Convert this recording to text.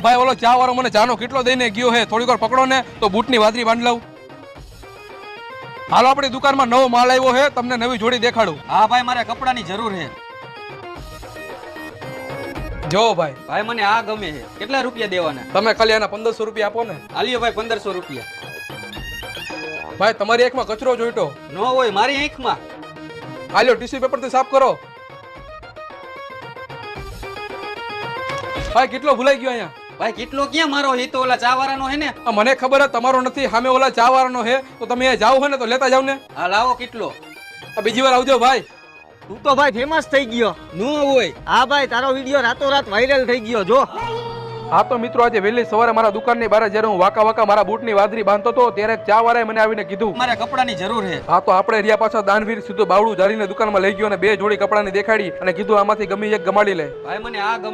ભાઈ ઓલો ચા વાળો મને ચાનો કેટલો દઈને ગયો હે, થોડીક વાર પકડો ને તો બૂટની વાદરી બાંધ લઉં. હાલો આપણી દુકાનમાં નવો માલ આવ્યો છે, તમને નવી જોડી દેખાડું. હા ભાઈ મારે કપડાની જરૂર છે. જો ભાઈ ભાઈ મને આ ગમે છે. કેટલા રૂપિયા દેવાના? તમે ખાલી આના 1500 રૂપિયા આપો ને. આલ્યો ભાઈ 1500 રૂપિયા. ભાઈ તમારી આંખમાં કચરો જોઈતો ન હોય મારી આંખમાં. હાલ્યો ટીશ્યુ પેપર થી સાફ કરો. ભાઈ કેટલો ભૂલાઈ ગયો અહીંયા. ભાઈ કેટલો ક્યાં મારો હે? તો ઓલા ચા વાળાનો હે ને. મને ખબર હે તમારો નથી, સામે ઓલા ચા વાળાનો હે, તો તમે અહીંયા જાવ હે ને તો લેતા જાવ ને. હા લાવો. કેટલો? બીજી વાર આવજો ભાઈ. તું તો ભાઈ ફેમસ થઈ ગયો. ન હોય. હા ભાઈ તારો વિડિયો રાતોરાત વાયરલ થઈ ગયો જો. હા તો મિત્રો આજે વહેલી સવારે મારા દુકાનની બહાર જ્યારે હું વાકા મારા બૂટની વાદરી બાંધતો હતો ત્યારે ચા વાળાએ મને આવીને કીધું મારે કપડાની જરૂર છે. હા તો આપણે રહ્યા પાછા દાનવીર સીધું બાવડું જારીને દુકાનમાં લઈ ગયો અને બે જોડી કપડાની દેખાડી અને કીધું આમાંથી ગમી એક ગમાડી લે. ભાઈ મને આ ગમે.